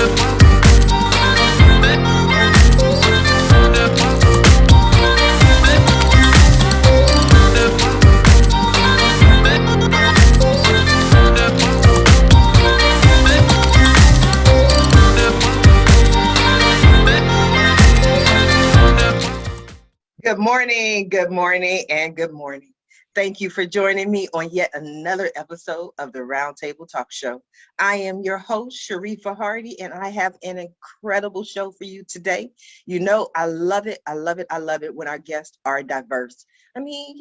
Good morning, and good morning. Thank you for joining me on yet another episode of the Roundtable Talk Show. I am your host, Sharifa Hardy, and I have an incredible show for you today. You know, I love it. I love it. I love it when our guests are diverse. I mean,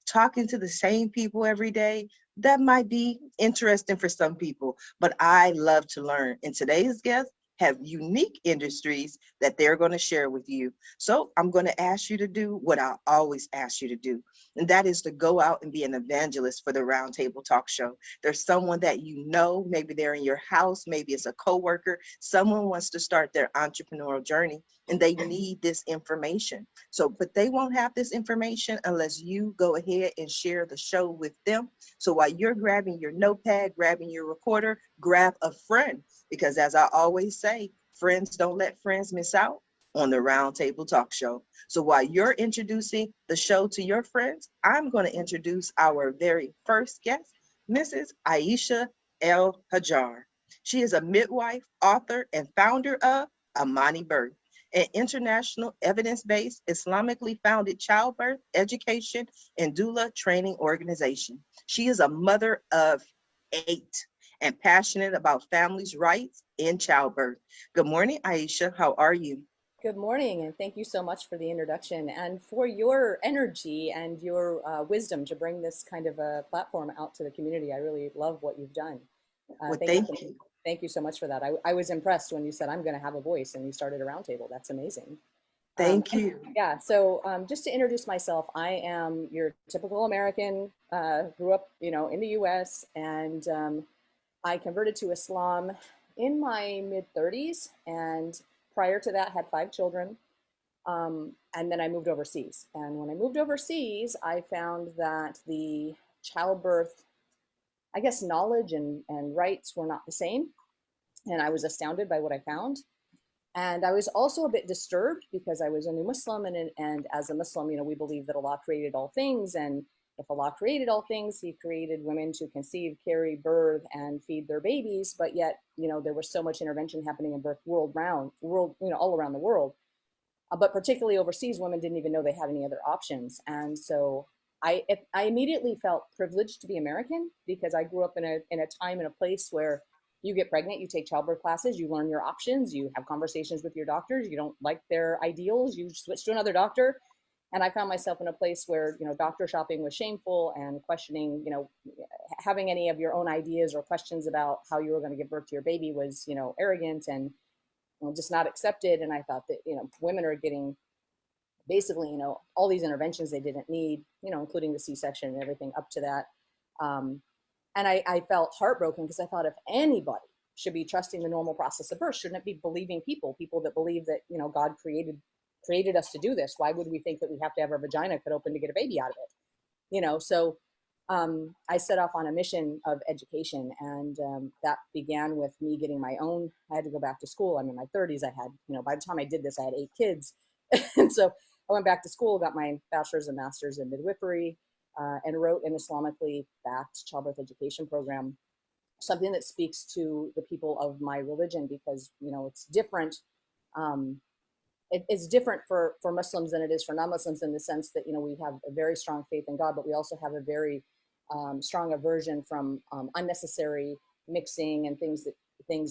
talking to the same people every day, that might be interesting for some people, but I love to learn. And today's guest have unique industries that they're going to share with you. So I'm going to ask you to do what I always ask you to do, and that is to go out and be an evangelist for the Roundtable Talk Show. There's someone that you know, maybe they're in your house, maybe it's a coworker, someone wants to start their entrepreneurial journey and they need this information. So, but they won't have this information unless you go ahead and share the show with them. So while you're grabbing your notepad, grabbing your recorder, grab a friend, because as I always say, friends don't let friends miss out on the Roundtable Talk Show. So while you're introducing the show to your friends, I'm going to introduce our very first guest, Mrs. Aisha L Hajjar. She is a midwife, author, and founder of Amani Birth, an international evidence-based Islamically founded childbirth, education, and doula training organization. She is a mother of 8 and passionate about families' rights in childbirth. Good morning, Aisha. How are you? Good morning, and thank you so much for the introduction and for your energy and your wisdom to bring this kind of a platform out to the community. I really love what you've done. Well, thank you. Thank you so much for that. I was impressed when you said, I'm going to have a voice, and you started a roundtable. That's amazing. Thank you. Yeah, so just to introduce myself, I am your typical American, grew up, in the US, and I converted to Islam in my mid 30s, and prior to that had 5 children. And then I moved overseas. And when I moved overseas, I found that the childbirth, I guess, knowledge and rights were not the same. And I was astounded by what I found. And I was also a bit disturbed because I was a new Muslim. And as a Muslim, we believe that Allah created all things. And if Allah created all things, he created women to conceive, carry, birth, and feed their babies. But yet, there was so much intervention happening in birth all around the world. But particularly overseas, women didn't even know they had any other options. And so I immediately felt privileged to be American because I grew up in a time and a place where you get pregnant, you take childbirth classes, you learn your options, you have conversations with your doctors, you don't like their ideals, you switch to another doctor. And I found myself in a place where, doctor shopping was shameful and questioning, having any of your own ideas or questions about how you were going to give birth to your baby was, arrogant and just not accepted. And I thought that, women are getting basically, all these interventions they didn't need, including the C-section and everything up to that. And I felt heartbroken because I thought if anybody should be trusting the normal process of birth, shouldn't it be believing people that believe that, God created us to do this? Why would we think that we have to have our vagina cut open to get a baby out of it? So I set off on a mission of education, and that began with me getting my own. I had to go back to school. I'm in my 30s. I had, by the time I did this, I had 8 kids. And so I went back to school, got my bachelor's and master's in midwifery, and wrote an Islamically backed childbirth education program, something that speaks to the people of my religion because, it's different. It's different for Muslims than it is for non-Muslims in the sense that, we have a very strong faith in God, but we also have a very strong aversion from unnecessary mixing and things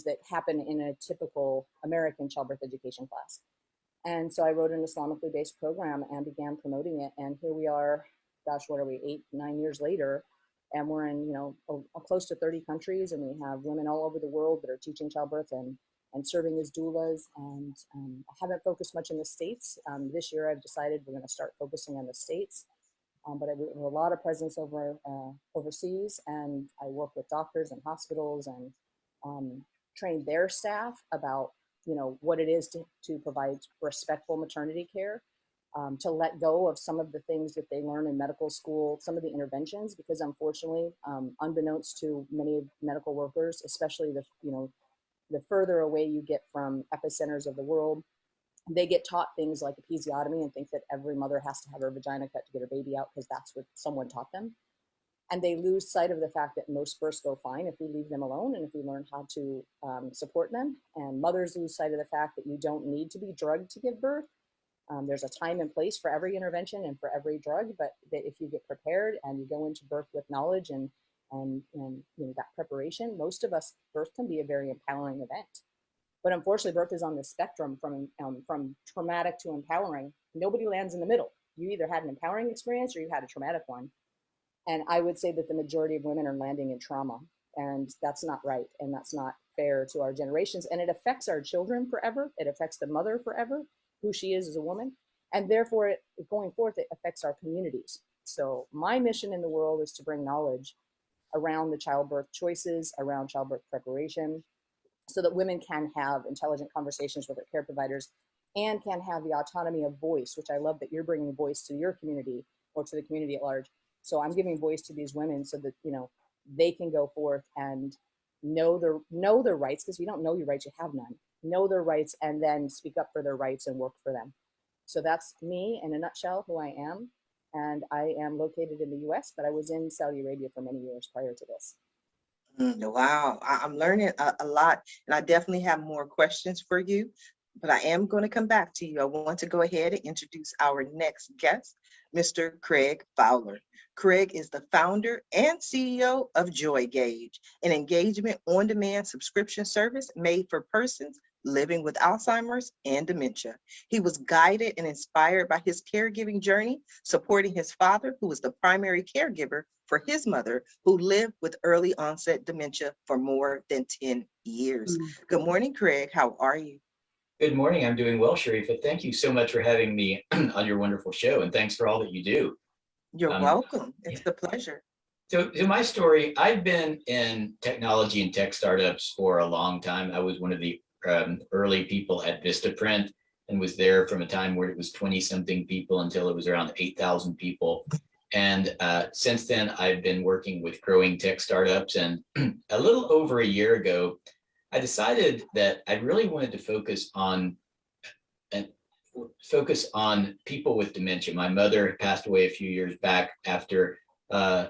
that happen in a typical American childbirth education class. And so I wrote an Islamically based program and began promoting it. And here we are, gosh, what are we, 8, 9 years later? And we're in, close to 30 countries, and we have women all over the world that are teaching childbirth and serving as doulas. And I haven't focused much in the States. This year I've decided we're going to start focusing on the States. But I have a lot of presence overseas, and I work with doctors and hospitals and train their staff about what it is to provide respectful maternity care, to let go of some of the things that they learn in medical school, some of the interventions, because unfortunately, unbeknownst to many medical workers, especially the the further away you get from epicenters of the world, they get taught things like episiotomy and think that every mother has to have her vagina cut to get her baby out because that's what someone taught them. And they lose sight of the fact that most births go fine if we leave them alone and if we learn how to support them. And mothers lose sight of the fact that you don't need to be drugged to give birth. There's a time and place for every intervention and for every drug, but that if you get prepared and you go into birth with knowledge and that preparation, most of us, birth can be a very empowering event. But unfortunately, birth is on the spectrum from traumatic to empowering. Nobody lands in the middle. You either had an empowering experience or you had a traumatic one. And I would say that the majority of women are landing in trauma, and that's not right, and that's not fair to our generations. And it affects our children forever. It affects the mother forever, who she is as a woman, and therefore, going forth, it affects our communities. So my mission in the world is to bring knowledge around the childbirth choices, around childbirth preparation, so that women can have intelligent conversations with their care providers and can have the autonomy of voice, which I love that you're bringing voice to your community or to the community at large. So I'm giving voice to these women so that, they can go forth and know their rights, because if you don't know your rights, you have none. Know their rights and then speak up for their rights and work for them. So that's me in a nutshell, who I am. And I am located in the US, but I was in Saudi Arabia for many years prior to this. Wow, I'm learning a lot, and I definitely have more questions for you, but I am going to come back to you. I want to go ahead and introduce our next guest, Mr. Craig Fowler. Craig is the founder and CEO of Joygage, an engagement on-demand subscription service made for persons living with Alzheimer's and dementia. He was guided and inspired by his caregiving journey, supporting his father, who was the primary caregiver for his mother, who lived with early onset dementia for more than 10 years. Good morning, Craig. How are you? Good morning. I'm doing well, Sharifa. Thank you so much for having me on your wonderful show, and thanks for all that you do. You're welcome. It's a pleasure. So my story, I've been in technology and tech startups for a long time. I was one of the early people at Vistaprint and was there from a time where it was 20-something people until it was around 8,000 people. And since then, I've been working with growing tech startups. And a little over a year ago, I decided that I really wanted to focus on people with dementia. My mother passed away a few years back after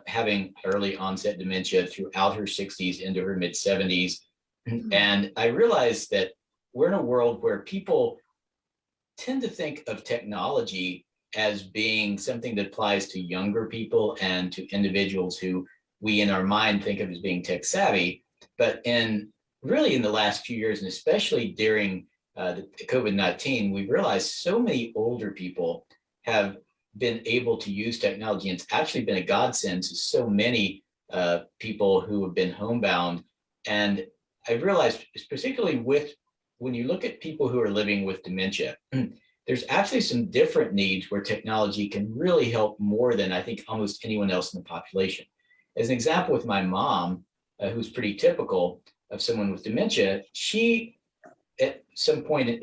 having early onset dementia throughout her 60s into her mid 70s. And I realized that we're in a world where people tend to think of technology as being something that applies to younger people and to individuals who we in our mind think of as being tech savvy. But in the last few years, and especially during the COVID-19, we've realized so many older people have been able to use technology, and it's actually been a godsend to so many people who have been homebound. And I've realized, particularly when you look at people who are living with dementia, there's actually some different needs where technology can really help more than I think almost anyone else in the population. As an example, with my mom, who's pretty typical of someone with dementia, she at some point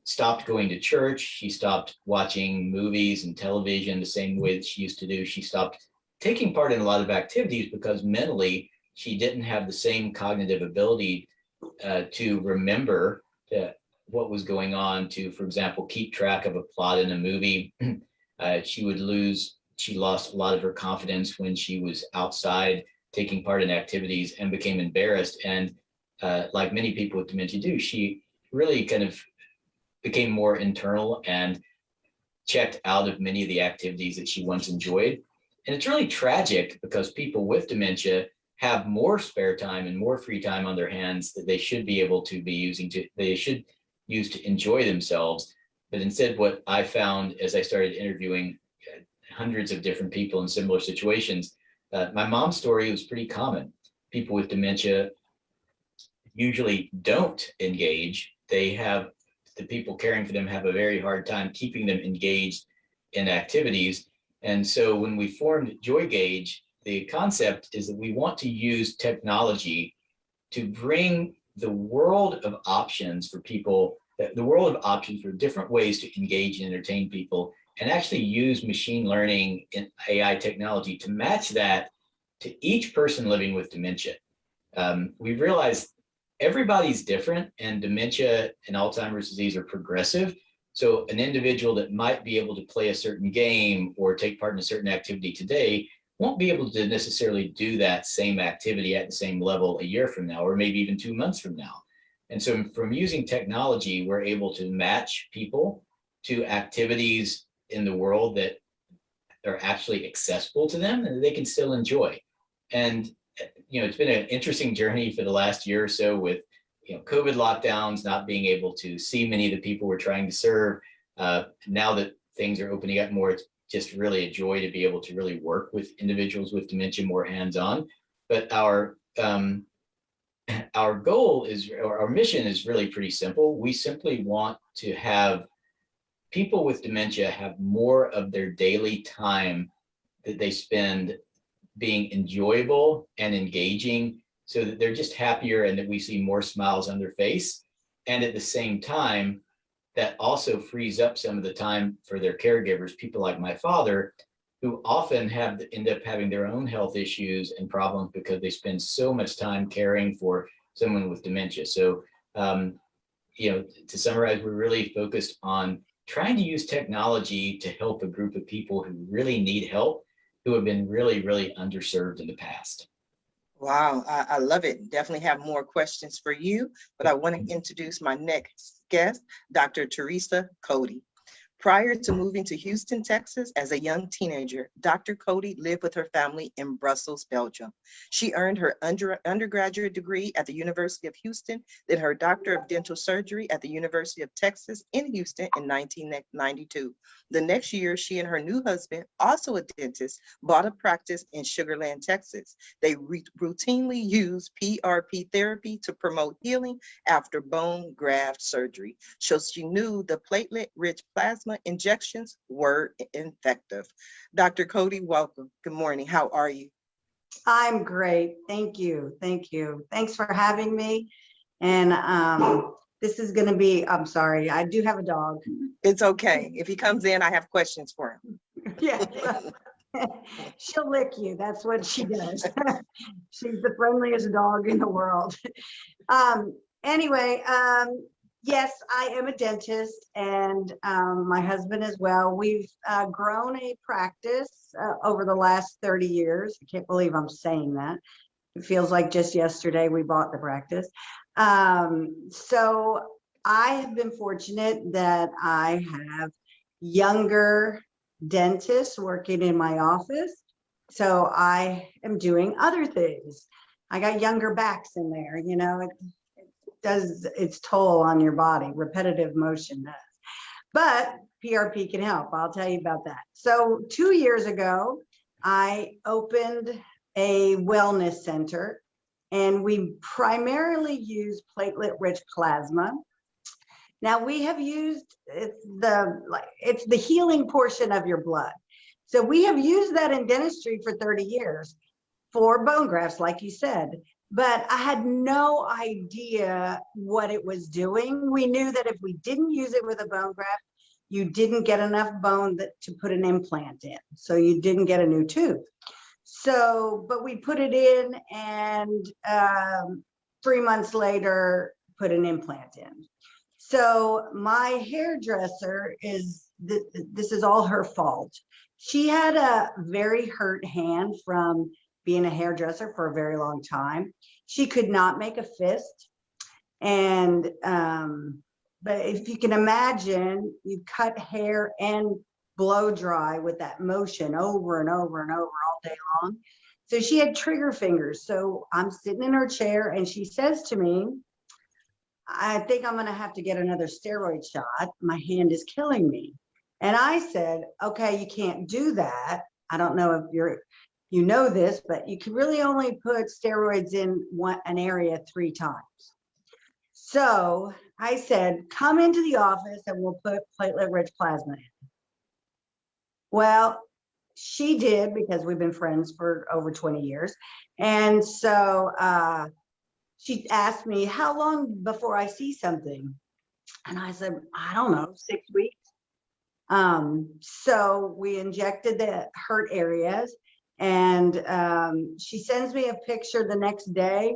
stopped going to church. She stopped watching movies and television the same way that she used to do. She stopped taking part in a lot of activities because mentally she didn't have the same cognitive ability to remember what was going on, to, for example, keep track of a plot in a movie. She lost a lot of her confidence when she was outside taking part in activities and became embarrassed. And like many people with dementia do, she really kind of became more internal and checked out of many of the activities that she once enjoyed. And it's really tragic because people with dementia have more spare time and more free time on their hands that they should be able to be use to enjoy themselves. But instead, what I found as I started interviewing hundreds of different people in similar situations, my mom's story was pretty common. People with dementia usually don't engage. The people caring for them have a very hard time keeping them engaged in activities. And so when we formed Joygage, the concept is that we want to use technology to bring the world of options for people, the world of options for different ways to engage and entertain people, and actually use machine learning and AI technology to match that to each person living with dementia. We've realized everybody's different, and dementia and Alzheimer's disease are progressive. So an individual that might be able to play a certain game or take part in a certain activity today won't be able to necessarily do that same activity at the same level a year from now, or maybe even 2 months from now. And so from using technology, we're able to match people to activities in the world that are actually accessible to them and they can still enjoy. And it's been an interesting journey for the last year or so with COVID lockdowns, not being able to see many of the people we're trying to serve. Now that things are opening up more, it's just really a joy to be able to really work with individuals with dementia more hands-on. But our goal is, or our mission is really pretty simple. We simply want to have people with dementia have more of their daily time that they spend being enjoyable and engaging, so that they're just happier and that we see more smiles on their face. And at the same time, that also frees up some of the time for their caregivers, people like my father, who often end up having their own health issues and problems because they spend so much time caring for someone with dementia. So, to summarize, we're really focused on trying to use technology to help a group of people who really need help, who have been really, really underserved in the past. Wow, I love it. Definitely have more questions for you, but I want to introduce my next guest, Dr. Teresa Cody. Prior to moving to Houston, Texas, as a young teenager, Dr. Cody lived with her family in Brussels, Belgium. She earned her undergraduate degree at the University of Houston, then her Doctor of Dental Surgery at the University of Texas in Houston in 1992. The next year, she and her new husband, also a dentist, bought a practice in Sugar Land, Texas. They routinely use PRP therapy to promote healing after bone graft surgery. So she knew the platelet rich plasma injections were effective. Dr. Cody, welcome. Good morning. How are you? I'm great. Thank you. Thank you. Thanks for having me. And this is going to be, I'm sorry, I do have a dog. It's okay. If he comes in, I have questions for him. Yeah. She'll lick you. That's what she does. She's the friendliest dog in the world. Anyway, yes, I am a dentist, and my husband as well. We've grown a practice over the last 30 years. I can't believe I'm saying that. It feels like just yesterday we bought the practice. So I have been fortunate that I have younger dentists working in my office. So I am doing other things. I got younger backs in there, it does its toll on your body. Repetitive motion does. But PRP can help. I'll tell you about that. So 2 years ago, I opened a wellness center, and we primarily use platelet rich plasma. Now we have used, it's the healing portion of your blood. So we have used that in dentistry for 30 years for bone grafts, like you said. But I had no idea what it was doing. We knew that if we didn't use it with a bone graft, you didn't get enough bone to put an implant in. So you didn't get a new tooth. So, but we put it in, and 3 months later, put an implant in. So my hairdresser this is all her fault. She had a very hurt hand from being a hairdresser for a very long time. She could not make a fist. And, but if you can imagine, you cut hair and blow dry with that motion over and over and over all day long. So she had trigger fingers. So I'm sitting in her chair, and she says to me, I think I'm going to have to get another steroid shot. My hand is killing me. And I said, okay, you can't do that. I don't know if you know this, but you can really only put steroids in an area 3 times. So I said, come into the office and we'll put platelet rich plasma in. Well, she did, because we've been friends for over 20 years. And so she asked me, how long before I see something? And I said, I don't know, 6 weeks. So we injected the hurt areas, and she sends me a picture the next day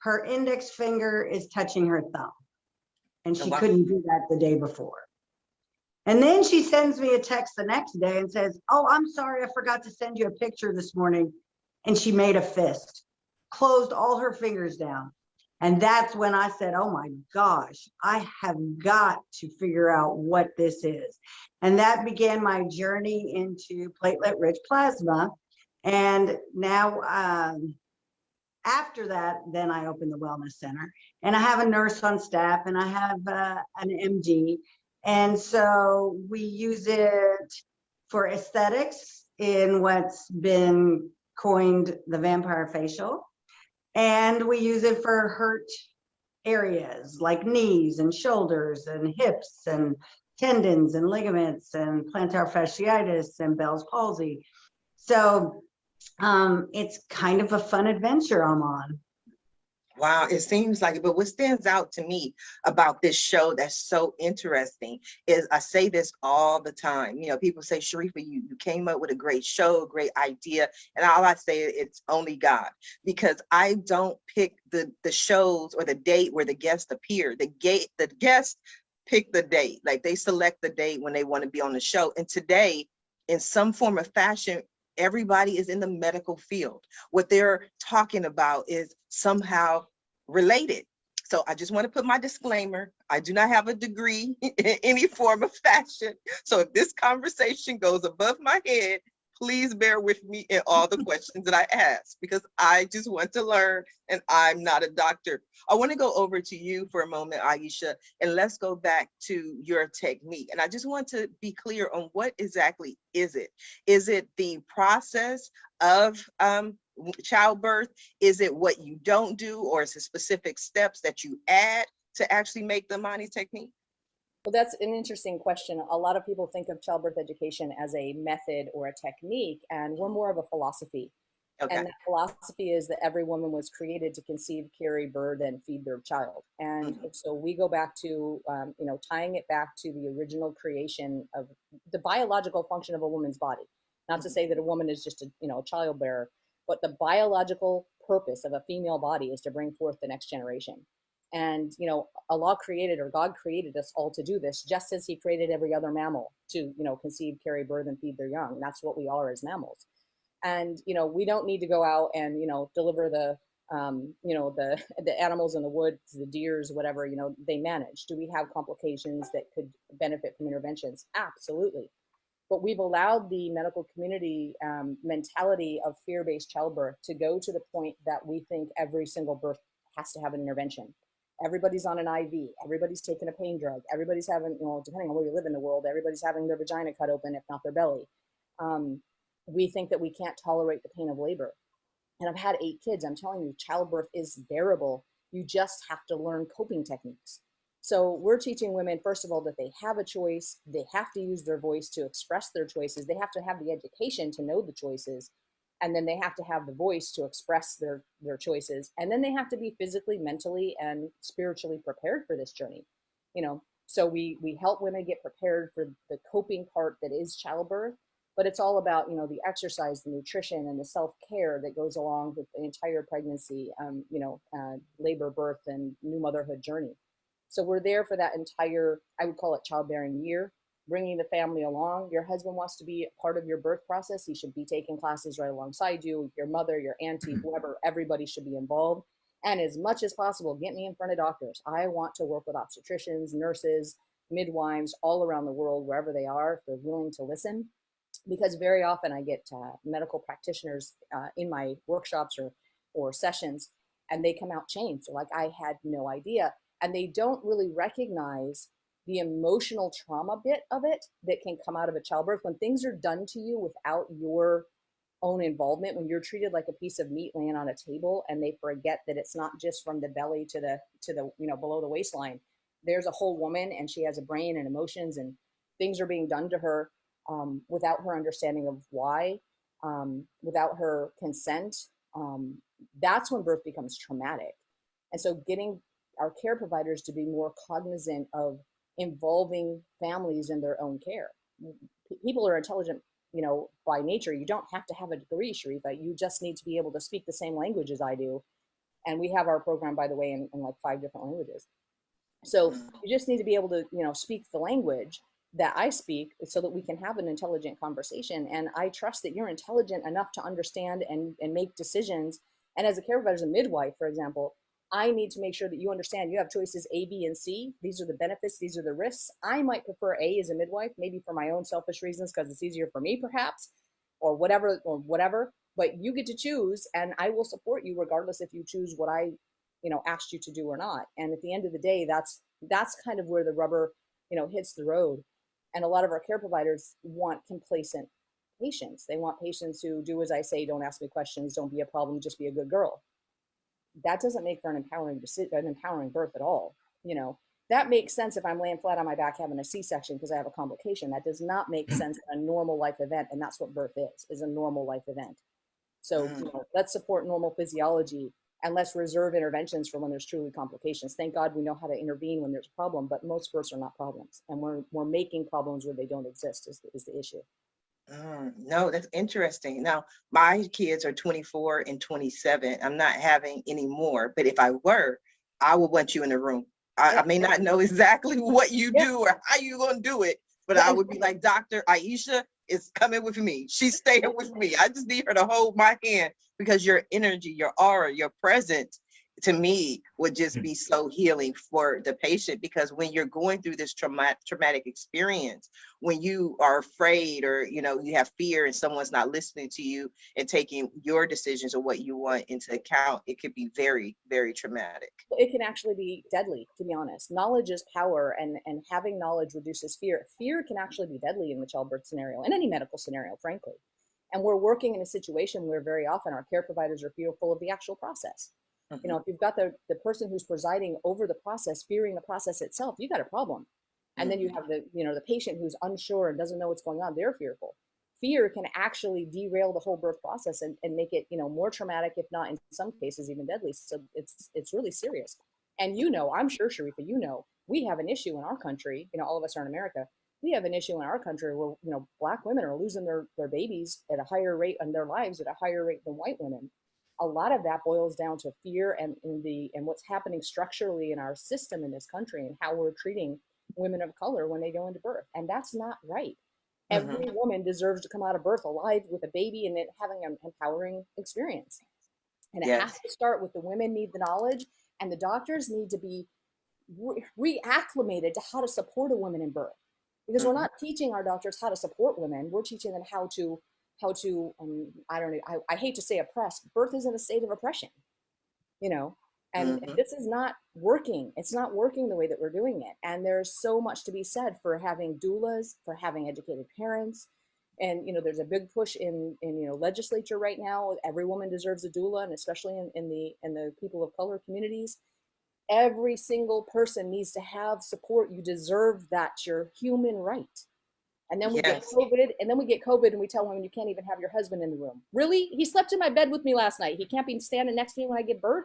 her index finger is touching her thumb. And Oh, she wow. couldn't do that the day before. And then she sends me a text the next day and says, oh, I'm sorry, I forgot to send you a picture this morning. And she made a fist, closed all her fingers down. And that's when I said, oh my gosh, I have got to figure out what this is. And that began my journey into platelet rich plasma. And now, after that, then I opened the wellness center, and I have a nurse on staff, and I have an MD. And so we use it for aesthetics in what's been coined the vampire facial. And we use it for hurt areas like knees and shoulders and hips and tendons and ligaments and plantar fasciitis and Bell's palsy. So it's kind of a fun adventure I'm on. Wow, it seems like it. But what stands out to me about this show that's so interesting is I say this all the time. You know, people say, Sharifa, you came up with a great show, a great idea. And all I say, it's only God, because I don't pick the shows or the date where the guests appear. The guests pick the date. Like, they select the date when they want to be on the show. And today, in some form of fashion, everybody is in the medical field. What they're talking about is somehow related. So I just want to put my disclaimer. I do not have a degree in any form of fashion. So if this conversation goes above my head, please bear with me in all the questions that I ask, because I just want to learn and I'm not a doctor. I want to go over to you for a moment, Aisha, and let's go back to your technique. And I just want to be clear on what exactly is it? Is it the process of childbirth? Is it what you don't do, or is it specific steps that you add to actually make the Amani technique? Well, that's an interesting question. A lot of people think of childbirth education as a method or a technique, and we're more of a philosophy. Okay. And that philosophy is that every woman was created to conceive, carry, birth, and feed their child. And so we go back to, tying it back to the original creation of the biological function of a woman's body. Not to say that a woman is just a childbearer, but the biological purpose of a female body is to bring forth the next generation. And, Allah created, or God created us all to do this, just as he created every other mammal to, conceive, carry, birth, and feed their young. And that's what we are as mammals. And, we don't need to go out and, deliver the animals in the woods, the deers, whatever, they manage. Do we have complications that could benefit from interventions? Absolutely. But we've allowed the medical community mentality of fear-based childbirth to go to the point that we think every single birth has to have an intervention. Everybody's on an IV. Everybody's taking a pain drug. Everybody's having, depending on where you live in the world, everybody's having their vagina cut open, if not their belly. We think that we can't tolerate the pain of labor. And I've had 8 kids. I'm telling you, childbirth is bearable. You just have to learn coping techniques. So we're teaching women, first of all, that they have a choice. They have to use their voice to express their choices. They have to have the education to know the choices. And then they have to have the voice to express their choices. And then they have to be physically, mentally, and spiritually prepared for this journey. So we help women get prepared for the coping part that is childbirth. But it's all about, the exercise, the nutrition, and the self-care that goes along with the entire pregnancy, labor, birth, and new motherhood journey. So we're there for that entire, I would call it childbearing year, bringing the family along. Your husband wants to be part of your birth process. He should be taking classes right alongside you. Your mother, your auntie, whoever, everybody should be involved. And as much as possible, get me in front of doctors. I want to work with obstetricians, nurses, midwives all around the world, wherever they are, if they're willing to listen. Because very often I get medical practitioners in my workshops or sessions, and they come out changed. They're like, I had no idea. And they don't really recognize the emotional trauma bit of it that can come out of a childbirth when things are done to you without your own involvement, when you're treated like a piece of meat laying on a table, and they forget that it's not just from the belly to the below the waistline. There's a whole woman, and she has a brain and emotions, and things are being done to her without her understanding of why, without her consent. That's when birth becomes traumatic. And so getting our care providers to be more cognizant of involving families in their own care. People are intelligent, by nature. You don't have to have a degree, Sharifa. You just need to be able to speak the same language as I do And we have our program, by the way, in like 5 different languages. So you just need to be able to, speak the language that I speak so that we can have an intelligent conversation. And I trust that you're intelligent enough to understand and make decisions. And as a caregiver, as a midwife, for example, I need to make sure that you understand you have choices A, B, and C. These are the benefits, these are the risks. I might prefer A as a midwife, maybe for my own selfish reasons, because it's easier for me, perhaps, or whatever. But you get to choose, and I will support you regardless if you choose what I, asked you to do or not. And at the end of the day, that's kind of where the rubber, hits the road. And a lot of our care providers want complacent patients. They want patients who do as I say, don't ask me questions, don't be a problem, just be a good girl. That doesn't make for an empowering birth at all. That makes sense if I'm laying flat on my back having a C-section because I have a complication. That does not make sense in a normal life event, and that's what birth is a normal life event. So let's support normal physiology, and let's reserve interventions for when there's truly complications. Thank God we know how to intervene when there's a problem, but most births are not problems, and we're making problems where they don't exist is the issue. No, that's interesting. Now, my kids are 24 and 27. I'm not having any more, but if I were, I would want you in the room. I may not know exactly what you do or how you're going to do it, but I would be like, Dr. Aisha is coming with me. She's staying with me. I just need her to hold my hand, because your energy, your aura, your presence to me would just be so healing for the patient. Because when you're going through this traumatic experience, when you are afraid or you have fear and someone's not listening to you and taking your decisions or what you want into account, it could be very, very traumatic. It can actually be deadly, to be honest. Knowledge is power, and having knowledge reduces fear. Fear can actually be deadly in the childbirth scenario, in any medical scenario, frankly. And we're working in a situation where very often our care providers are fearful of the actual process. If you've got the person who's presiding over the process fearing the process itself, you got a problem. And then you have the patient who's unsure and doesn't know what's going on. They're fearful. Fear can actually derail the whole birth process and make it more traumatic, if not in some cases even deadly. So it's really serious. And I'm sure, Sharifa, we have an issue in our country. All of us are in America. We have an issue in our country where Black women are losing their babies at a higher rate, and their lives at a higher rate than white women. A lot of that boils down to fear and what's happening structurally in our system in this country, and how we're treating women of color when they go into birth. And that's not right. Every woman deserves to come out of birth alive with a baby and it having an empowering experience. And it has to start with the women need the knowledge, and the doctors need to be reacclimated to how to support a woman in birth. Because we're not teaching our doctors how to support women. We're teaching them how to I don't know, I hate to say oppress. Birth is in a state of oppression, and this is not working. It's not working the way that we're doing it. And there's so much to be said for having doulas, for having educated parents. And, there's a big push in legislature right now. Every woman deserves a doula, and especially in the people of color communities. Every single person needs to have support. You deserve that. It's your human right. And then we get COVID, and we tell women you can't even have your husband in the room. Really? He slept in my bed with me last night. He can't be standing next to me when I give birth.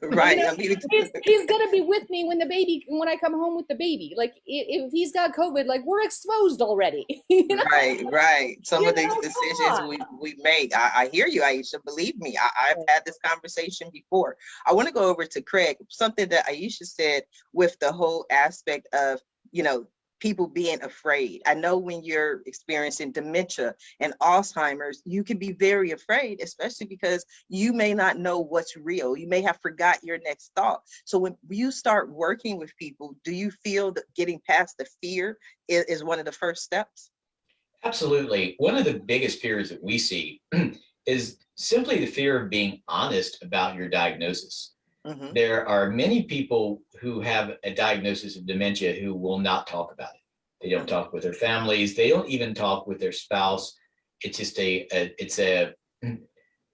Right. He's gonna be with me when I come home with the baby. Like if he's got COVID, like we're exposed already. Right. Some of these decisions we make. I hear you, Aisha. Believe me, I've had this conversation before. I want to go over to Craig. Something that Aisha said with the whole aspect of people being afraid. I know when you're experiencing dementia and Alzheimer's, you can be very afraid, especially because you may not know what's real. You may have forgot your next thought. So when you start working with people, do you feel that getting past the fear is one of the first steps? Absolutely. One of the biggest fears that we see is simply the fear of being honest about your diagnosis. There are many people who have a diagnosis of dementia who will not talk about it. They don't talk with their families. They don't even talk with their spouse. It's just it's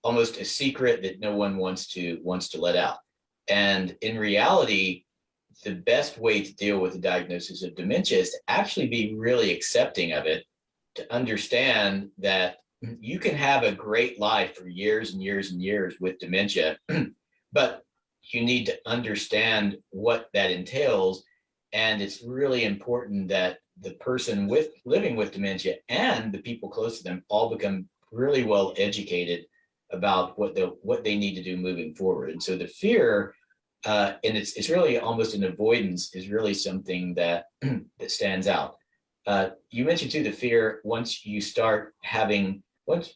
almost a secret that no one wants to let out. And in reality, the best way to deal with the diagnosis of dementia is to actually be really accepting of it, to understand that you can have a great life for years and years and years with dementia, but you need to understand what that entails. And it's really important that the person living with dementia and the people close to them all become really well educated about what they need to do moving forward. And so the fear, and it's really almost an avoidance, is really something that that stands out. You mentioned too the fear once you start having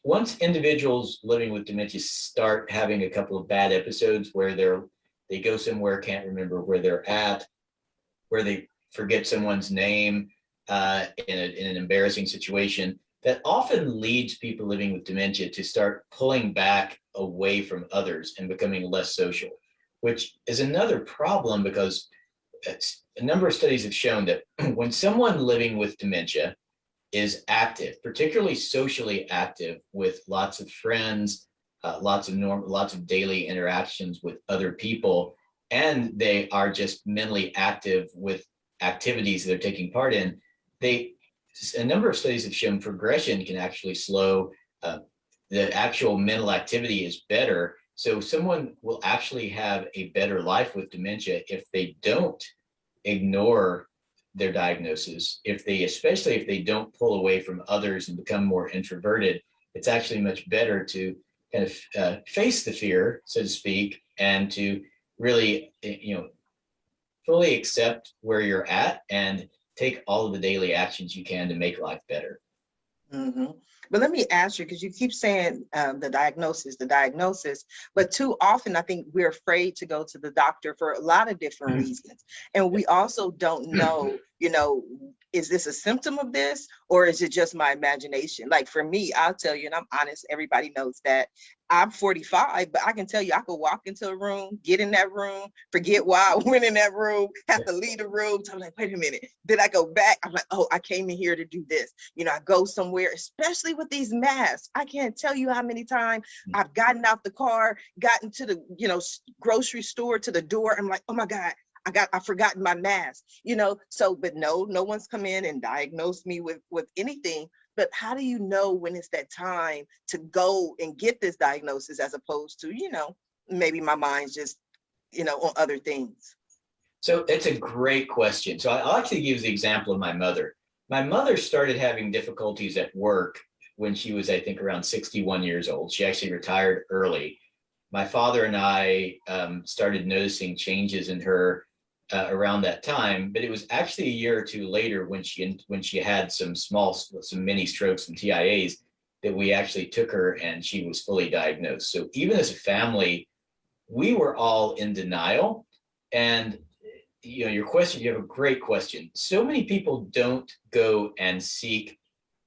once individuals living with dementia start having a couple of bad episodes where they go somewhere, can't remember where they're at, where they forget someone's name in an embarrassing situation, that often leads people living with dementia to start pulling back away from others and becoming less social, which is another problem because a number of studies have shown that when someone living with dementia is active, particularly socially active, with lots of friends, lots of daily interactions with other people, and they are just mentally active with activities they're taking part in, a number of studies have shown progression can actually slow. The actual mental activity is better. So someone will actually have a better life with dementia if they don't ignore their diagnosis, especially if they don't pull away from others and become more introverted. It's actually much better to kind of face the fear, so to speak, and to really, fully accept where you're at and take all of the daily actions you can to make life better. Mm-hmm. But let me ask you, because you keep saying the diagnosis, but too often I think we're afraid to go to the doctor for a lot of different reasons. And we also don't know, is this a symptom of this, or is it just my imagination? Like for me, I'll tell you, and I'm honest, everybody knows that I'm 45, but I can tell you, I could walk into a room, get in that room, forget why I went in that room, have to leave the room. So I'm like, wait a minute. Then I go back. I'm like, oh, I came in here to do this. I go somewhere, especially with these masks. I can't tell you how many times I've gotten out the car, gotten to the, grocery store, to the door. I'm like, oh my God, I've forgotten my mask, but no one's come in and diagnosed me with anything. But how do you know when it's that time to go and get this diagnosis, as opposed to, maybe my mind's just, on other things? So it's a great question. So I'll actually give the example of my mother. My mother started having difficulties at work when she was, I think, around 61 years old. She actually retired early. My father and I started noticing changes in her around that time, but it was actually a year or two later when she had some mini strokes and TIAs that we actually took her and she was fully diagnosed. So even as a family, we were all in denial. And your question, you have a great question. So many people don't go and seek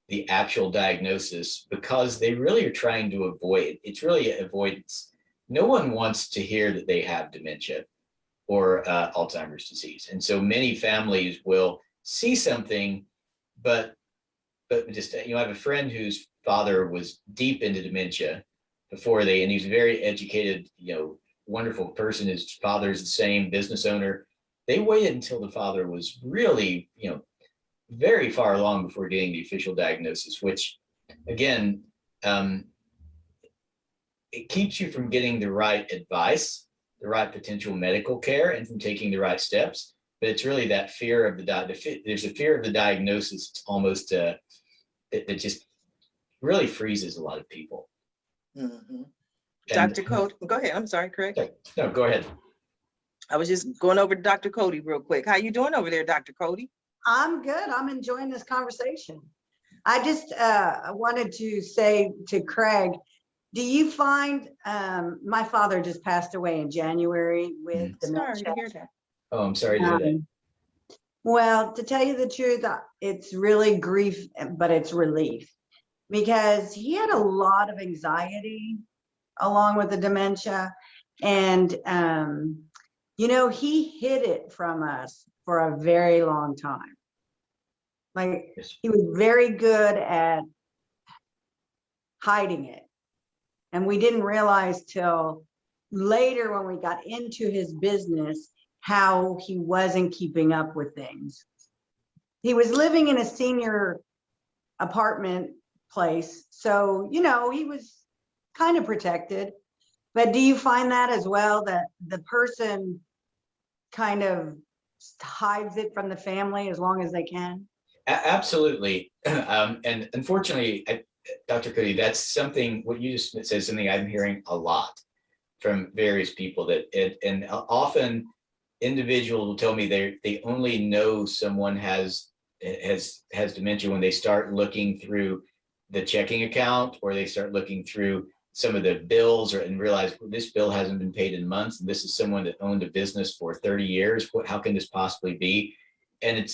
the actual diagnosis because they really are trying to avoid. It's really avoidance. No one wants to hear that they have dementia or Alzheimer's disease. And so many families will see something, but just, I have a friend whose father was deep into dementia and he's a very educated, wonderful person. His father's the same business owner. They waited until the father was really, very far along before getting the official diagnosis, which again, it keeps you from getting the right advice, the right potential medical care, and from taking the right steps. But it's really that fear of there's a fear of the diagnosis. It's almost that just really freezes a lot of people. Mm-hmm. Dr. Cody, go ahead. I'm sorry, Craig. No, go ahead. I was just going over to Dr. Cody real quick. How you doing over there, Dr. Cody? I'm good. I'm enjoying this conversation. I just wanted to say to Craig, do you find my father just passed away in January with dementia? Sorry to hear that. Oh, I'm sorry to hear that. Well, to tell you the truth, it's really grief, but it's relief, because he had a lot of anxiety along with the dementia. And, he hid it from us for a very long time. Like, he was very good at hiding it. And we didn't realize till later when we got into his business how he wasn't keeping up with things. He was living in a senior apartment place. So, he was kind of protected. But do you find that as well, that the person kind of hides it from the family as long as they can? Absolutely. And unfortunately, Dr. Cody, that's something, what you just said, something I'm hearing a lot from various people, that and often individuals will tell me they only know someone has dementia when they start looking through the checking account, or they start looking through some of the bills, or and realize, well, this bill hasn't been paid in months. And this is someone that owned a business for 30 years. How can this possibly be? And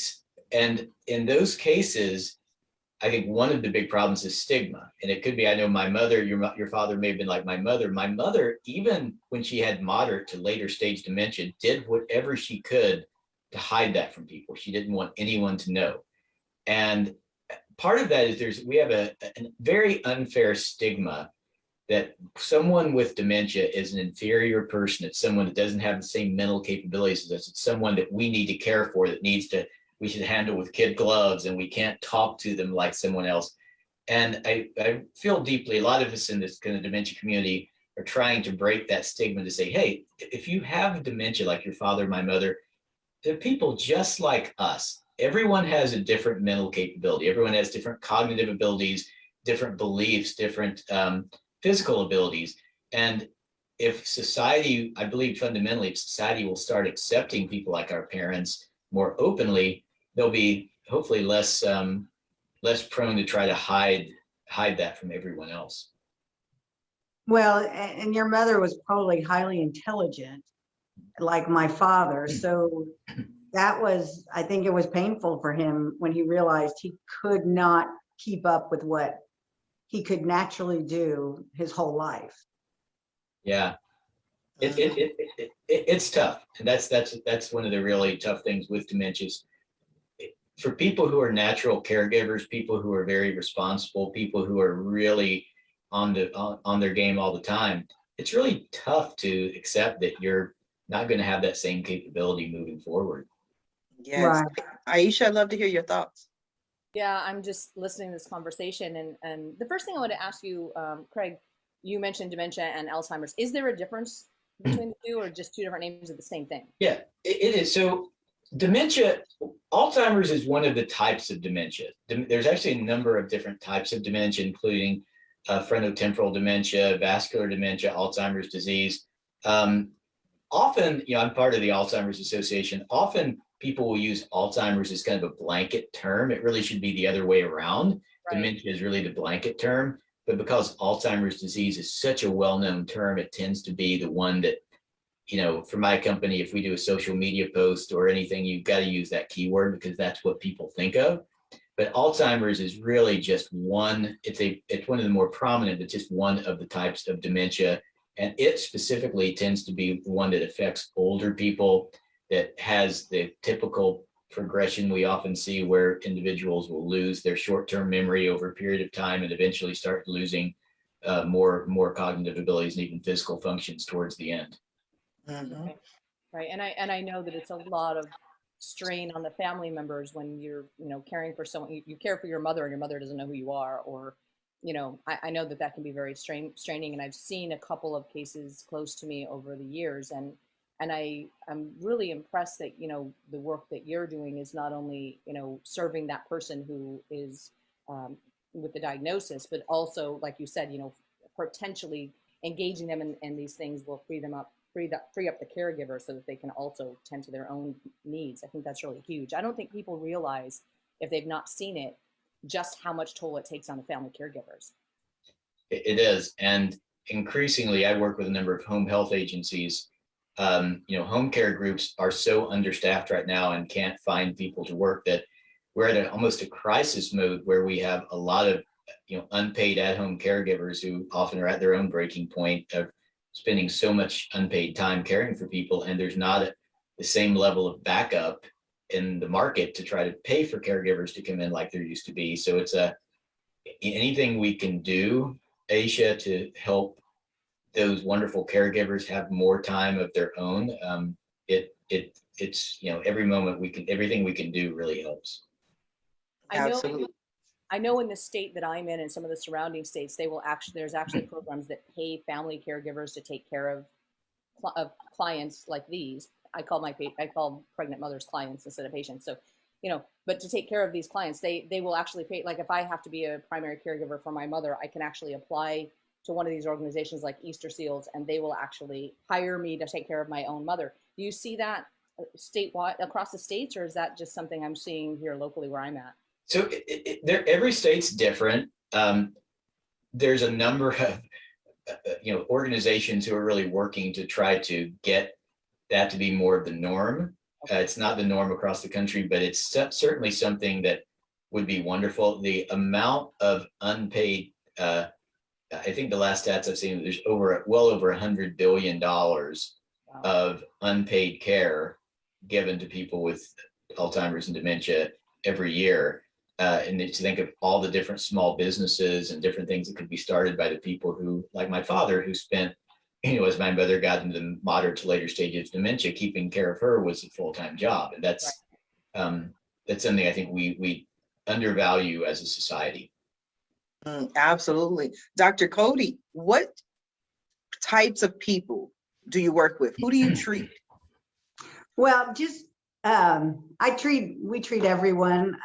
in those cases, I think one of the big problems is stigma. And it could be, I know my mother, your father may have been like my mother. My mother, even when she had moderate to later stage dementia, did whatever she could to hide that from people. She didn't want anyone to know. And part of that is we have a very unfair stigma that someone with dementia is an inferior person. It's someone that doesn't have the same mental capabilities as us. It's someone that we need to care for, that we should handle with kid gloves, and we can't talk to them like someone else. And I feel deeply, a lot of us in this kind of dementia community are trying to break that stigma to say, hey, if you have dementia like your father, my mother, they're people just like us. Everyone has a different mental capability. Everyone has different cognitive abilities, different beliefs, different physical abilities. And if society, I believe fundamentally, if society will start accepting people like our parents more openly, they'll be hopefully less prone to try to hide that from everyone else. Well, and your mother was probably highly intelligent, like my father. So that was, I think it was painful for him when he realized he could not keep up with what he could naturally do his whole life. Yeah, it's tough, and that's one of the really tough things with dementias. For people who are natural caregivers, people who are very responsible, people who are really on their game all the time, it's really tough to accept that you're not going to have that same capability moving forward. Yes. Right. Aisha, I'd love to hear your thoughts. Yeah, I'm just listening to this conversation, and the first thing I want to ask you, Craig, you mentioned dementia and Alzheimer's. Is there a difference between the two, or just two different names of the same thing? Yeah, it is. So dementia, Alzheimer's is one of the types of dementia. There's actually a number of different types of dementia, including frontotemporal dementia, vascular dementia, Alzheimer's disease. Often, I'm part of the Alzheimer's Association. Often people will use Alzheimer's as kind of a blanket term. It really should be the other way around. Right. Dementia is really the blanket term, but because Alzheimer's disease is such a well-known term, it tends to be the one that, for my company, if we do a social media post or anything, you've got to use that keyword because that's what people think of. But Alzheimer's is really just one, it's one of the more prominent, but just one of the types of dementia. And it specifically tends to be the one that affects older people, that has the typical progression we often see where individuals will lose their short-term memory over a period of time and eventually start losing more cognitive abilities and even physical functions towards the end. Mhm. Right. And I know that it's a lot of strain on the family members when you're, caring for someone. You care for your mother and your mother doesn't know who you are, or, I know that can be very straining. And I've seen a couple of cases close to me over the years. And I'm really impressed that, the work that you're doing is not only, serving that person who is with the diagnosis, but also, like you said, potentially engaging them in these things will free up the caregiver so that they can also tend to their own needs. I think that's really huge. I don't think people realize, if they've not seen it, just how much toll it takes on the family caregivers. It is. And increasingly, I work with a number of home health agencies. Home care groups are so understaffed right now and can't find people to work that we're at almost a crisis mode where we have a lot of unpaid at-home caregivers who often are at their own breaking point of spending so much unpaid time caring for people, and there's not the same level of backup in the market to try to pay for caregivers to come in like there used to be. So it's anything we can do, Aisha, to help those wonderful caregivers have more time of their own. It's every moment everything we can do really helps. Absolutely. I know in the state that I'm in and some of the surrounding states, there's actually programs that pay family caregivers to take care of clients like these. I call pregnant mothers clients instead of patients. So, but to take care of these clients, they will actually pay. Like if I have to be a primary caregiver for my mother, I can actually apply to one of these organizations like Easter Seals, and they will actually hire me to take care of my own mother. Do you see that statewide across the states, or is that just something I'm seeing here locally where I'm at? So every state's different. There's a number of organizations who are really working to try to get that to be more of the norm. It's not the norm across the country, but it's certainly something that would be wonderful. The amount of unpaid, I think the last stats I've seen, there's well over $100 billion of unpaid care given to people with Alzheimer's and dementia every year. And to think of all the different small businesses and different things that could be started by the people who, like my father, who spent, as my mother got into the moderate to later stages of dementia, keeping care of her was a full-time job. And that's something I think we undervalue as a society. Absolutely. Dr. Cody, what types of people do you work with? Who do you treat? Well, just we treat everyone,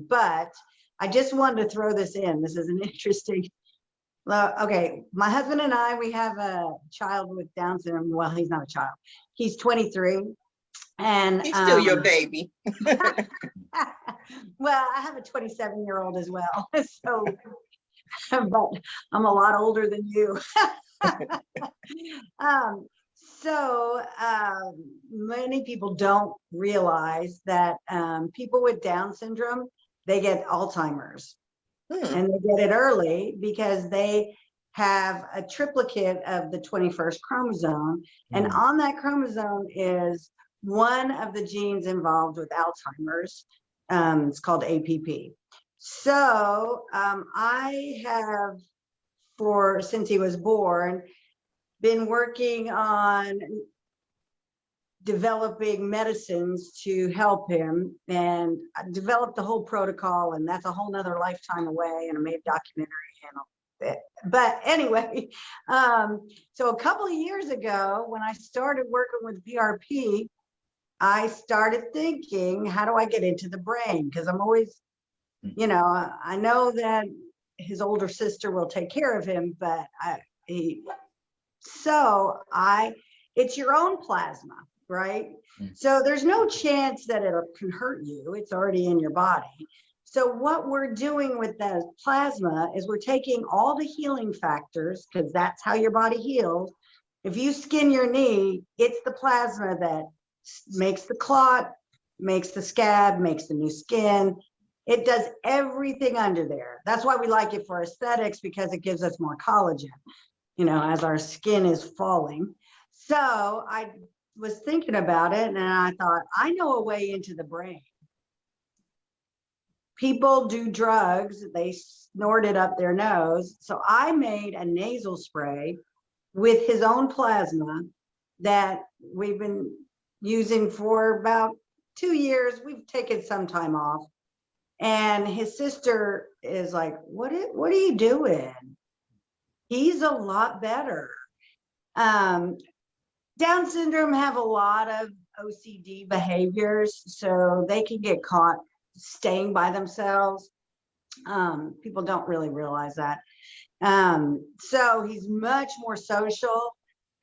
but I just wanted to throw this in. This is an interesting. Okay, my husband and I, we have a child with Down syndrome. Well, he's not a child. He's 23, and He's still your baby. Well, I have a 27-year-old as well. So, but I'm a lot older than you. So many people don't realize that people with Down syndrome, they get Alzheimer's. And they get it early because they have a triplicate of the 21st chromosome. And on that chromosome is one of the genes involved with Alzheimer's. It's called APP. So I have, since he was born, been working on developing medicines to help him, and I developed the whole protocol, and that's a whole nother lifetime away, and I made a documentary and it. But anyway, so a couple of years ago when I started working with PRP, I started thinking, how do I get into the brain? Because I'm always, I know that his older sister will take care of him, but it's your own plasma, right? So there's no chance that it can hurt you. It's already in your body. So what we're doing with that plasma is we're taking all the healing factors, because that's how your body heals. If you skin your knee, it's the plasma that makes the clot, makes the scab, makes the new skin. It does everything under there. That's why we like it for aesthetics, because it gives us more collagen, as our skin is falling. So I was thinking about it, and I thought, I know a way into the brain. People do drugs, they snort it up their nose. So I made a nasal spray with his own plasma that we've been using for about 2 years. We've taken some time off. And his sister is like, what are you doing? He's a lot better. Down syndrome have a lot of OCD behaviors, so they can get caught staying by themselves. People don't really realize that. So he's much more social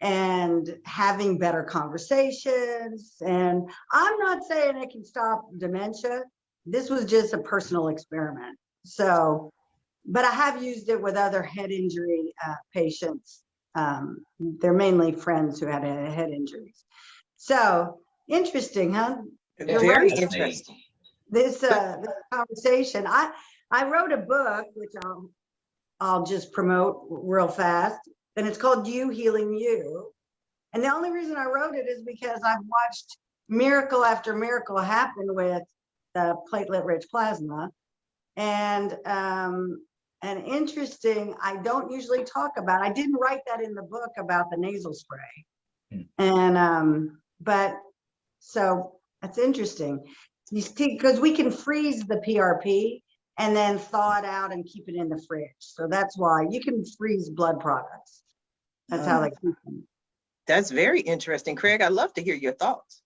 and having better conversations. And I'm not saying it can stop dementia. This was just a personal experiment. So, but I have used it with other head injury patients. They're mainly friends who had head injuries. So interesting, huh? Very interesting. This conversation. I wrote a book, which I'll just promote real fast, and it's called You Healing You. And the only reason I wrote it is because I've watched miracle after miracle happen with the platelet rich plasma. And interesting, I don't usually talk about, I didn't write that in the book about the nasal spray. And, but so that's interesting. You see, because we can freeze the PRP and then thaw it out and keep it in the fridge. So that's why you can freeze blood products. That's how they keep them. That's very interesting. Craig, I'd love to hear your thoughts.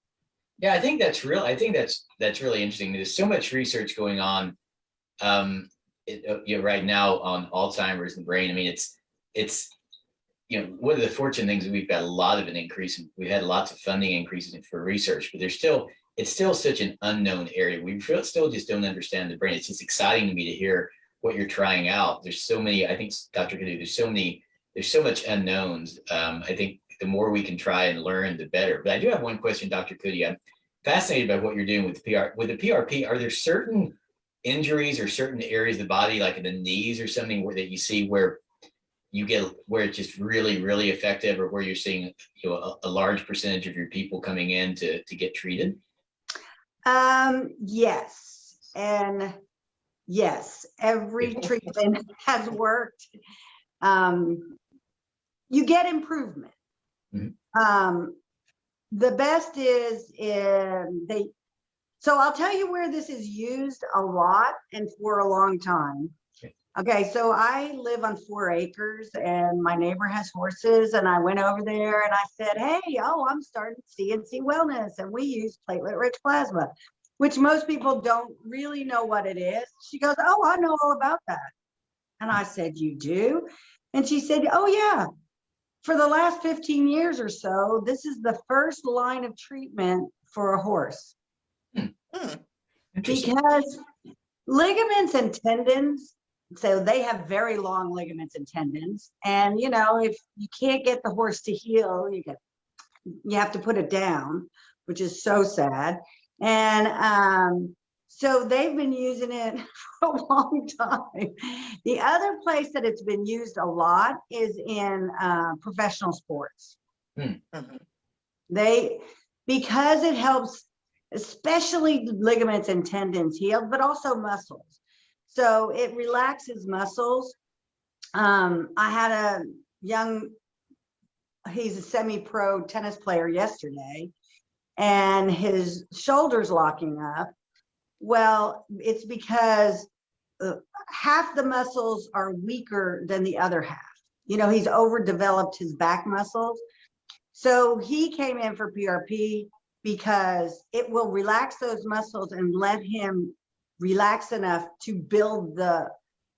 Yeah, I think that's real. I think that's really interesting. There's so much research going on, right now on Alzheimer's and the brain. I mean, it's one of the fortunate things is we've got a lot of an increase. We've had lots of funding increases for research, but it's still such an unknown area. We still just don't understand the brain. It's just exciting to me to hear what you're trying out. There's so many, I think, Dr. Cody, there's so much unknowns. I think the more we can try and learn, the better. But I do have one question, Dr. Cody. I'm fascinated by what you're doing with the with the PRP. Are there certain injuries or certain areas of the body, like in the knees or something, that you see where it's just really, really effective, or where you're seeing a large percentage of your people coming in to get treated? Yes, and yes, every treatment has worked. You get improvement. Mhm. The best is so I'll tell you where this is used a lot and for a long time. Okay, so I live on 4 acres and my neighbor has horses, and I went over there and I said, hey, I'm starting CNC Wellness and we use Platelet Rich Plasma, which most people don't really know what it is. She goes, oh, I know all about that. And I said, you do? And she said, oh yeah, for the last 15 years or so, this is the first line of treatment for a horse. Because ligaments and tendons, so they have very long ligaments and tendons. And, if you can't get the horse to heal, you have to put it down, which is so sad. And so they've been using it for a long time. The other place that it's been used a lot is in professional sports. Because it helps, especially ligaments and tendons heal, but also muscles. So it relaxes muscles. I had he's a semi-pro tennis player yesterday, and his shoulder's locking up. Well, it's because half the muscles are weaker than the other half. He's overdeveloped his back muscles. So he came in for PRP because it will relax those muscles and let him relax enough to build the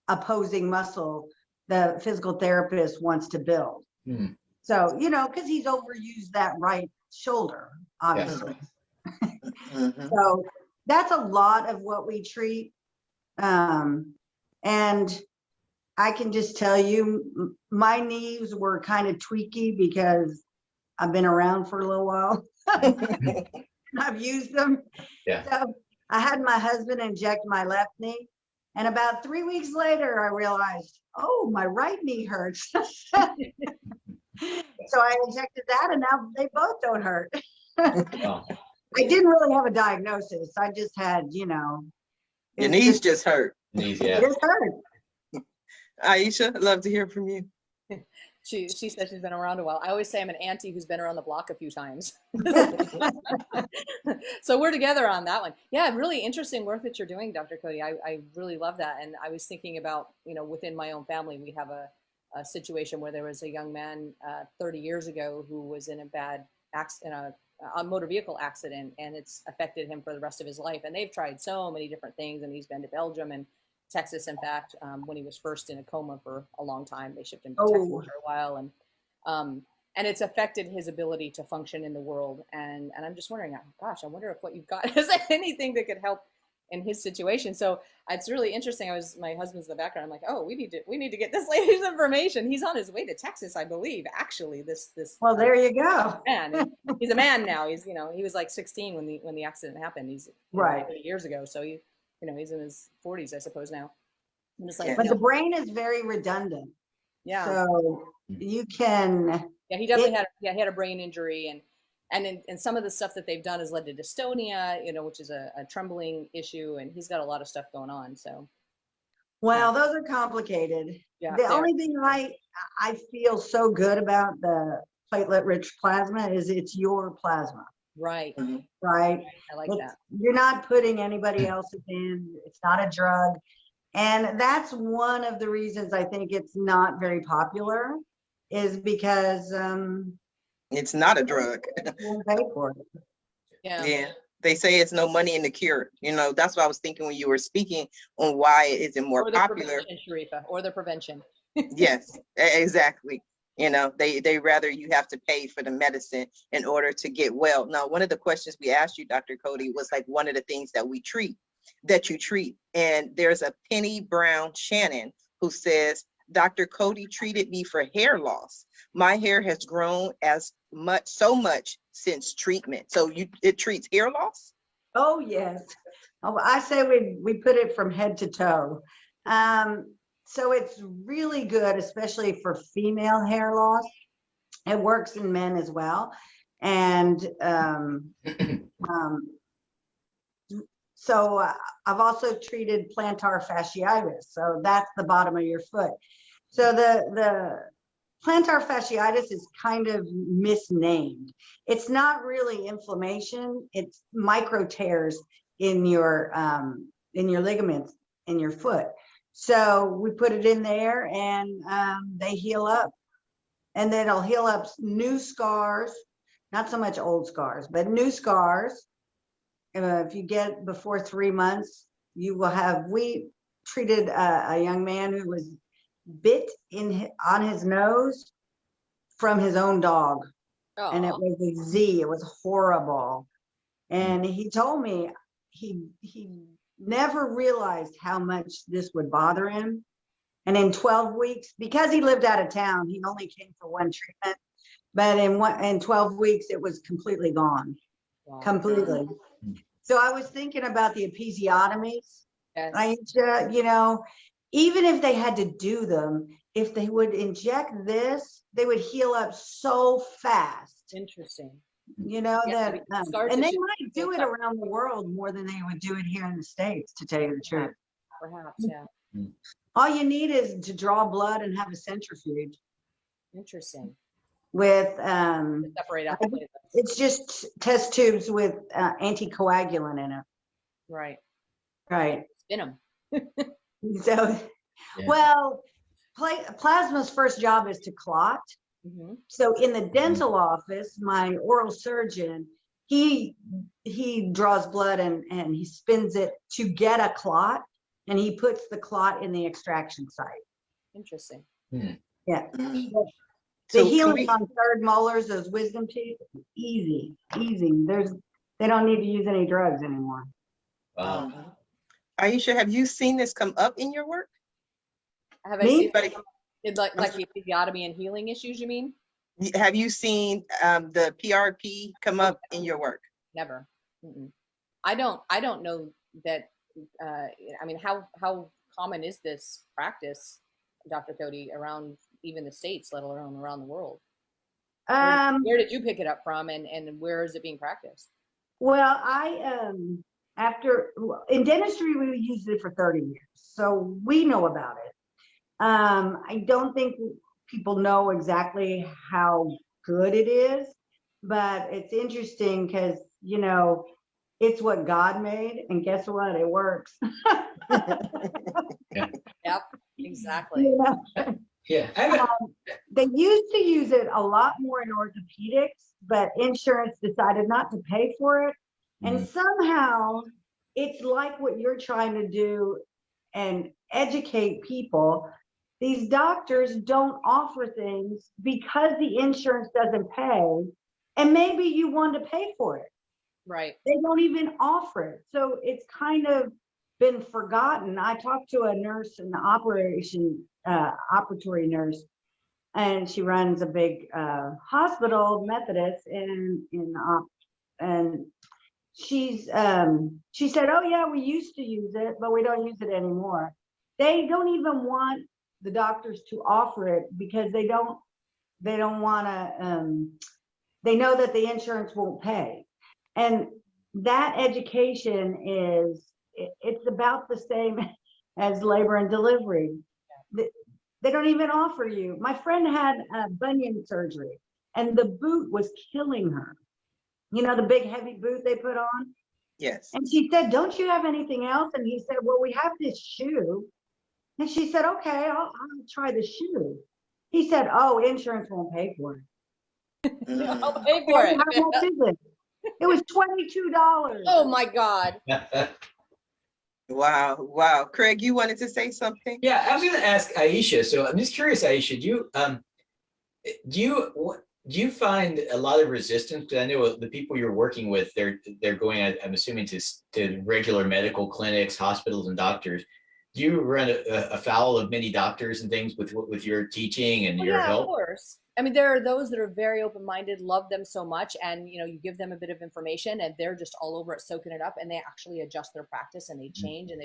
opposing muscle the physical therapist wants to build. So, because he's overused that right shoulder, obviously. So that's a lot of what we treat. And I can just tell you, my knees were kind of tweaky because I've been around for a little while. I've used them. Yeah. So I had my husband inject my left knee. And about 3 weeks later, I realized, oh, my right knee hurts. So I injected that, and now they both don't hurt. Oh. I didn't really have a diagnosis. I just had, your knees just hurt. Knees, yeah. Just hurt. Aisha, I'd love to hear from you. She said she's been around a while. I always say I'm an auntie who's been around the block a few times. So we're together on that one. Yeah, really interesting work that you're doing, Dr. Cody. I really love that. And I was thinking about, within my own family, we have a situation where there was a young man 30 years ago who was in a bad accident, a motor vehicle accident, and it's affected him for the rest of his life. And they've tried so many different things, and he's been to Belgium and Texas. In fact, when he was first in a coma for a long time, they shipped him to Texas for a while, and it's affected his ability to function in the world. And I'm just wondering, gosh, I wonder if what you've got is anything that could help in his situation. So it's really interesting. My husband's in the background. I'm like, oh, we need to get this lady's information. He's on his way to Texas, I believe. Actually, this. Well, there you go. Man, he's a man now. He was like 16 when the accident happened. He's right 30 years ago. So he's in his 40s, I suppose now. I'm just like, but the brain is very redundant. Yeah. So you can. Yeah, he definitely he had a brain injury, and some of the stuff that they've done has led to dystonia, which is a trembling issue, and he's got a lot of stuff going on. So. Well, those are complicated. Yeah, the only thing I feel so good about the platelet rich plasma is it's your plasma. Right. Right. I like that. You're not putting anybody else's in. It's not a drug. And that's one of the reasons I think it's not very popular, is because it's not a drug. We'll pay for it. Yeah. Yeah. They say it's no money in the cure. You know, that's what I was thinking when you were speaking on why it isn't more Or the popular. prevention, Sharifa, or the prevention. Yes, exactly. You know, they rather you have to pay for the medicine in order to get well. Now, one of the questions we asked you, Dr. Cody, was like one of the things that you treat. And there's a Penny Brown Shannon who says, Dr. Cody treated me for hair loss. My hair has grown so much since treatment. So it treats hair loss? Oh, yes. Oh, I say we put it from head to toe. So it's really good, especially for female hair loss. It works in men as well. And so I've also treated plantar fasciitis. So that's the bottom of your foot. So the plantar fasciitis is kind of misnamed. It's not really inflammation. It's micro tears in your ligaments in your foot. So we put it in there and they heal up. And then it'll heal up new scars, not so much old scars, but new scars. If you get before 3 months, you will have, we treated a young man who was bit on his nose from his own dog. Oh. And it was a Z. It was horrible. And he told me he never realized how much this would bother him. And in 12 weeks, because he lived out of town, he only came for one treatment. But in 12 weeks, it was completely gone. Wow. Completely. So I was thinking about the episiotomies. Yes. Aisha, you know, even if they had to do them, if they would inject this, they would heal up so fast. Interesting. You know, Yeah, that, scar and they tissue might do it around the world more than they would do it here in the States, to tell you the truth. Perhaps, yeah. All you need is to draw blood and have a centrifuge Interesting. with, Separate out the platelets. it's just test tubes with anticoagulant in it. Right. Right. Spin them. So, Yeah. well, plasma's first job is to clot. Mm-hmm. So in the dental office, my oral surgeon, he draws blood and he spins it to get a clot, and he puts the clot in the extraction site. Interesting. Yeah. So The healing on third molars, those wisdom teeth, easy. They don't need to use any drugs anymore. Wow. Aisha, have you seen this come up in your work? Have I Me? seen like the episiotomy and healing issues, you mean? Have you seen the PRP come up in your work? Never. Mm-mm. I don't know that. I mean, how common is this practice, Dr. Cody, around even the States, let alone around the world? Where did you pick it up from, and where is it being practiced? Well, in dentistry, we used it for 30 years, so we know about it. I don't think people know exactly how good it is, but it's interesting because, you know, it's what God made, and guess what? It works. Yep, exactly. You know? Yeah. They used to use it a lot more in orthopedics, but insurance decided not to pay for it. And somehow it's like what you're trying to do and educate people. These doctors don't offer things because the insurance doesn't pay, and maybe you want to pay for it. Right. They don't even offer it. So it's kind of been forgotten. I talked to a nurse, an operatory nurse, and she runs a big hospital, Methodist, and she said, oh yeah, we used to use it, but we don't use it anymore. They don't even want the doctors to offer it because they don't want to, they know that the insurance won't pay. And that education it's about the same as labor and delivery. They don't even offer you. My friend had bunion surgery and the boot was killing her. You know, the big heavy boot they put on? Yes. And she said, don't you have anything else? And he said, well, we have this shoe. And she said, okay, I'll try the shoe. He said, oh, insurance won't pay for it. I'll pay for it. How much is it? It was $22. Oh my God. Wow, wow. Craig, you wanted to say something? Yeah, I was going to ask Aisha. So I'm just curious, Aisha, do you find a lot of resistance? Because I know the people you're working with, they're going, I'm assuming, to regular medical clinics, hospitals, and doctors. Do you run afoul of many doctors and things with your teaching and Well, your yeah, of help? course. I mean, there are those that are very open-minded, love them so much, and you give them a bit of information, and they're just all over it, soaking it up, and they actually adjust their practice and they change, and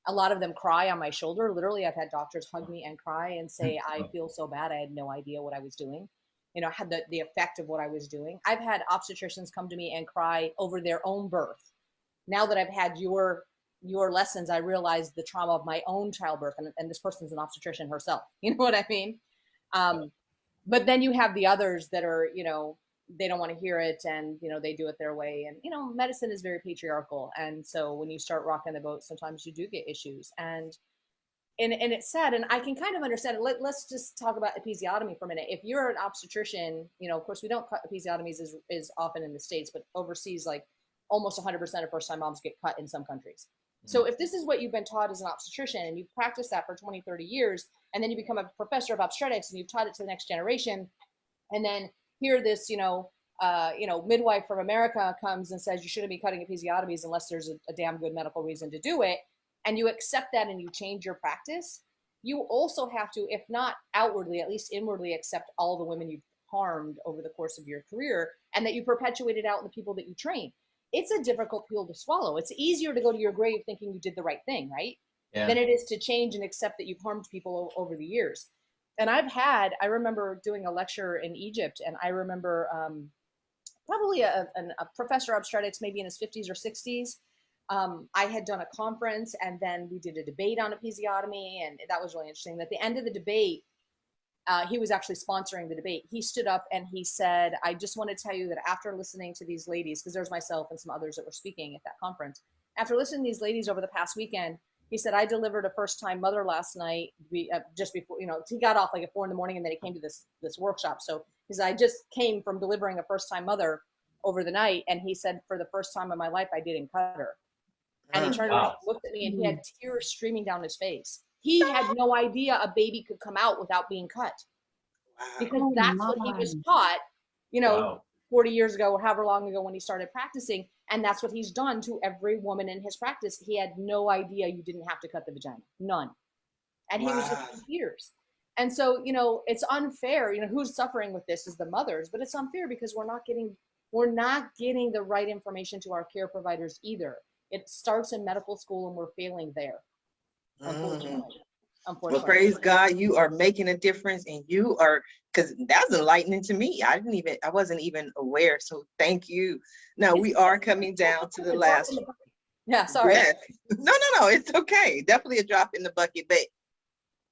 a lot of them cry on my shoulder. Literally, I've had doctors hug me and cry and say, "I feel so bad. I had no idea what I was doing." Had the effect of what I was doing. I've had obstetricians come to me and cry over their own birth. Now that I've had your lessons, I realized the trauma of my own childbirth, and this person's an obstetrician herself. You know what I mean? But then you have the others that are, they don't want to hear it, and they do it their way. And medicine is very patriarchal, and so when you start rocking the boat, sometimes you do get issues. And it's sad, and I can kind of understand it. Let's just talk about episiotomy for a minute. If you're an obstetrician, of course we don't cut episiotomies as often in the States, but overseas, like almost 100% of first-time moms get cut in some countries. So if this is what you've been taught as an obstetrician, and you've practiced that for 20, 30 years, and then you become a professor of obstetrics and you've taught it to the next generation, and then here this, midwife from America comes and says you shouldn't be cutting episiotomies unless there's a damn good medical reason to do it, and you accept that and you change your practice, you also have to, if not outwardly, at least inwardly accept all the women you've harmed over the course of your career, and that you perpetuated out in the people that you train. It's a difficult pill to swallow. It's easier to go to your grave thinking you did the right thing, right? Yeah. Than it is to change and accept that you've harmed people over the years. And I remember doing a lecture in Egypt, and I remember probably a professor of obstetrics, maybe in his 50s or 60s. I had done a conference, and then we did a debate on episiotomy, and that was really interesting. At the end of the debate, he was actually sponsoring the debate. He stood up and he said, "I just want to tell you that after listening to these ladies," because there's myself and some others that were speaking at that conference, after listening to these ladies over the past weekend, he said, "I delivered a first-time mother last night, just before, he got off like at 4 a.m, and then he came to this workshop. So he said, I just came from delivering a first-time mother over the night," and he said, "For the first time in my life, I didn't cut her." And he turned around and looked at me, and he had tears streaming down his face. He had no idea a baby could come out without being cut, because that's what he was taught, 40 years ago, or however long ago when he started practicing. And that's what he's done to every woman in his practice. He had no idea you didn't have to cut the vagina, none. And he was just in tears. And so, it's unfair. Who's suffering with this is the mothers, but it's unfair because we're not getting the right information to our care providers either. It starts in medical school, and we're failing there, unfortunately. Well, praise God, you are making a difference, and you are, because that's enlightening to me. I wasn't even aware. So thank you. Now we are coming down to the last. Yeah, sorry. Yeah. No, it's okay. Definitely a drop in the bucket, but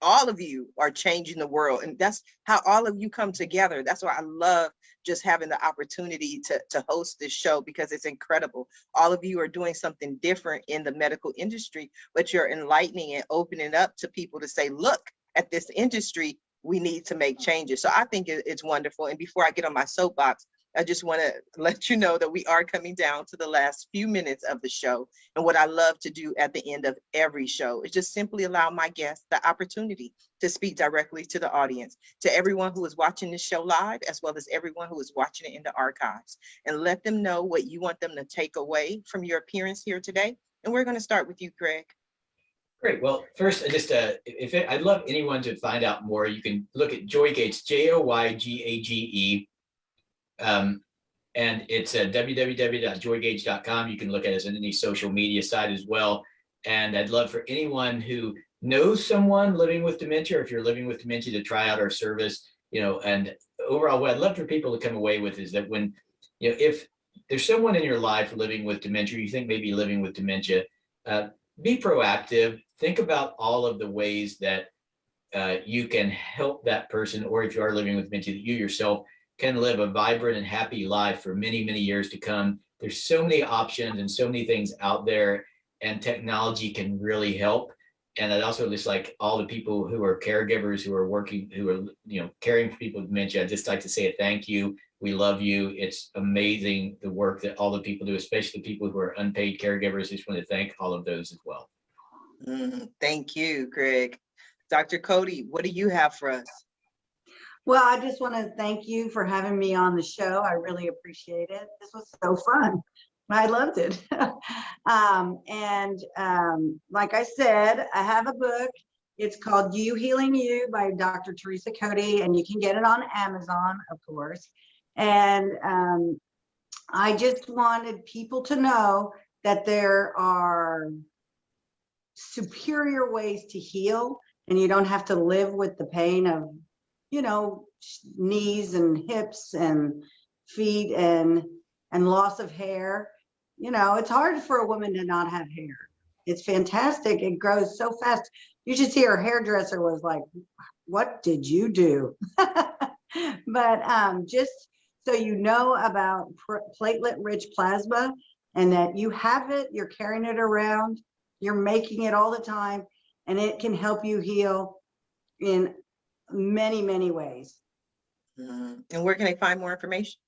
all of you are changing the world, and that's how all of you come together. That's why I love just having the opportunity to host this show, because it's incredible. All of you are doing something different in the medical industry, but you're enlightening and opening up to people to say, look at this industry, we need to make changes. So I think it's wonderful. And before I get on my soapbox, I just want to let you know that we are coming down to the last few minutes of the show. And what I love to do at the end of every show is just simply allow my guests the opportunity to speak directly to the audience, to everyone who is watching this show live, as well as everyone who is watching it in the archives, and let them know what you want them to take away from your appearance here today. And we're going to start with you, Craig. Great. Well, first, I'd love anyone to find out more. You can look at Joygage, Joygage. And it's www.joygage.com. You can look at us on any social media site as well. And I'd love for anyone who knows someone living with dementia, or if you're living with dementia, to try out our service. And overall, what I'd love for people to come away with is that when, if there's someone in your life living with dementia, you think maybe living with dementia, be proactive. Think about all of the ways that you can help that person, or if you are living with dementia, that you yourself can live a vibrant and happy life for many, many years to come. There's so many options and so many things out there, and technology can really help. and I'd also just like all the people who are caregivers, who are working, who are, you know, caring for people with dementia. I'd just like to say a thank you. We love you. It's amazing the work that all the people do, especially the people who are unpaid caregivers. I just want to thank all of those as well. Thank you, Greg. Dr. Cody, what do you have for us? Well, I just want to thank you for having me on the show. I really appreciate it. This was so fun. I loved it. Like I said, I have a book. It's called You Healing You by Dr. Teresa Cody, and you can get it on Amazon, of course. And I just wanted people to know that there are superior ways to heal, and you don't have to live with the pain of, you know, knees and hips and feet and loss of hair. You know, it's hard for a woman to not have hair. It's fantastic. It grows so fast. You should see her hairdresser was like, what did you do? But just so you know about platelet rich plasma, and that you have it, you're carrying it around, you're making it all the time, and it can help you heal in many, many ways. And where can they find more information?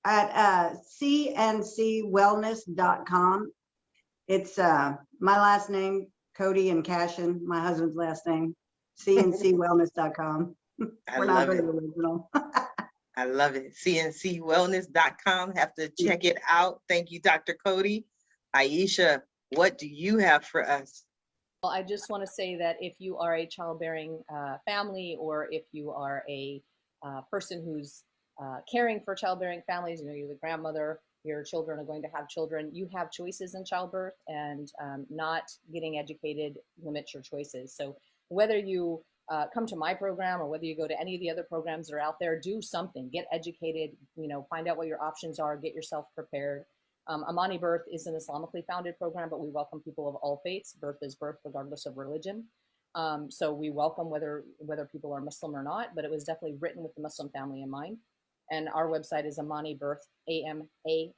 At cncwellness.com. It's my last name, Cody and Cashin, my husband's last name, cncwellness.com. We're not very original. I love it. cncwellness.com. Have to check it out. Thank you, Dr. Cody. Aisha, what do you have for us? Well, I just want to say that if you are a childbearing family, or if you are a person who's caring for childbearing families, you know, you're the grandmother, your children are going to have children, you have choices in childbirth, and not getting educated limits your choices. So whether you come to my program or whether you go to any of the other programs that are out there, do something, get educated, you know, find out what your options are, get yourself prepared. Amani Birth is an Islamically founded program, but we welcome people of all faiths. Birth is birth regardless of religion. So we welcome whether people are Muslim or not, but it was definitely written with the Muslim family in mind. And our website is Amani Birth, AMANIBIRTH,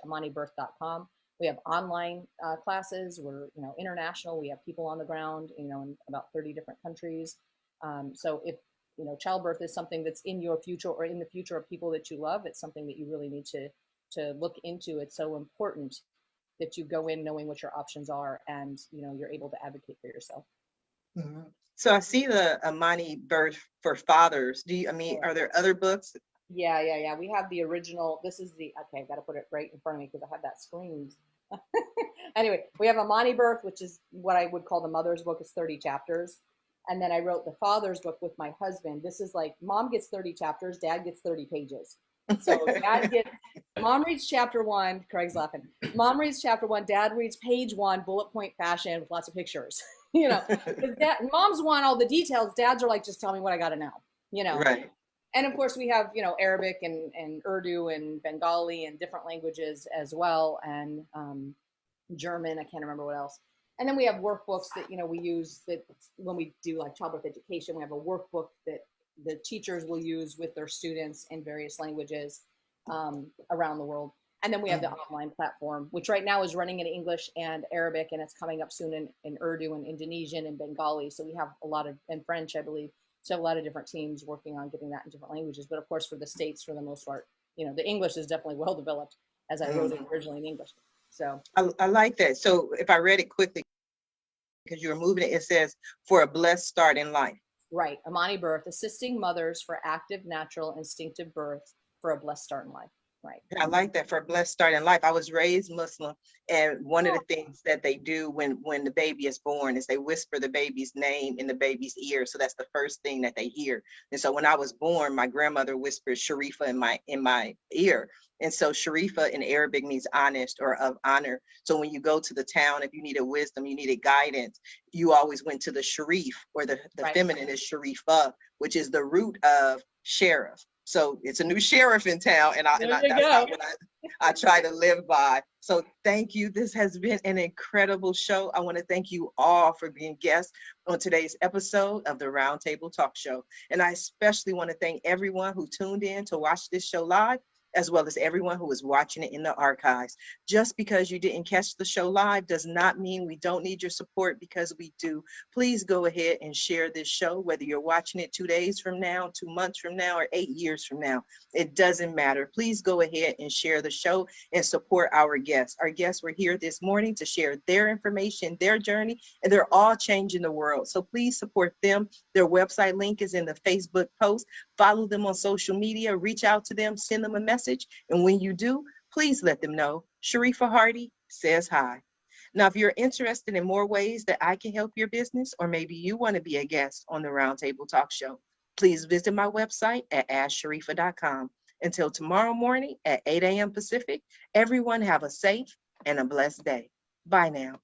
AmaniBirth.com. We have online classes. We're, you know, international. We have people on the ground, you know, in about 30 different countries. So if, you know, childbirth is something that's in your future or in the future of people that you love, it's something that you really need to look into. It's so important that you go in knowing what your options are, and, you know, you're able to advocate for yourself. So I see the Amani Birth for Fathers. Are there other books? Yeah. We have the original. This is the, okay, I've got to put it right in front of me because I have that screen. Anyway, we have Amani Birth, which is what I would call the mother's book. It's 30 chapters. And then I wrote the father's book with my husband. This is like, mom gets 30 chapters, dad gets 30 pages. So mom reads chapter 1, Craig's laughing. Mom reads chapter 1, dad reads page 1, bullet point fashion with lots of pictures. You know, moms want all the details. Dads are like, just tell me what I got to know, you know. Right. And of course we have, you know, Arabic and Urdu and Bengali and different languages as well. And German, I can't remember what else. And then we have workbooks that, you know, we use that when we do like childbirth education. We have a workbook that the teachers will use with their students in various languages around the world. And then we have the online platform, which right now is running in English and Arabic, and it's coming up soon in Urdu and Indonesian and Bengali. So we have a lot of, and French, I believe. So a lot of different teams working on getting that in different languages. But of course, for the States, for the most part, you know, the English is definitely well developed, as I wrote it originally in English. So I like that. So if I read it quickly, because you were moving it, it says, for a blessed start in life. Right. Amani Birth, assisting mothers for active, natural, instinctive birth for a blessed start in life. Right. I like that, for a blessed start in life. I was raised Muslim, and one of the things that they do when the baby is born is they whisper the baby's name in the baby's ear. So that's the first thing that they hear. And so when I was born, my grandmother whispered Sharifa in my ear. And so Sharifa in Arabic means honest or of honor. So when you go to the town, if you needed wisdom, you needed guidance, you always went to the Sharif, or the right. Feminine is Sharifa, which is the root of sheriff. So it's a new sheriff in town, and that's not what I try to live by. So thank you. This has been an incredible show. I want to thank you all for being guests on today's episode of the Roundtable Talk Show. And I especially want to thank everyone who tuned in to watch this show live, as well as everyone who is watching it in the archives. Just because you didn't catch the show live does not mean we don't need your support, because we do. Please go ahead and share this show, whether you're watching it 2 days from now, 2 months from now, or 8 years from now. It doesn't matter. Please go ahead and share the show and support our guests. Our guests were here this morning to share their information, their journey, and they're all changing the world. So please support them. Their website link is in the Facebook post. Follow them on social media, reach out to them, send them a message. And when you do, please let them know Sharifa Hardy says hi. Now, if you're interested in more ways that I can help your business, or maybe you want to be a guest on the Roundtable Talk Show, please visit my website at asksharifa.com. Until tomorrow morning at 8 a.m. Pacific, everyone have a safe and a blessed day. Bye now.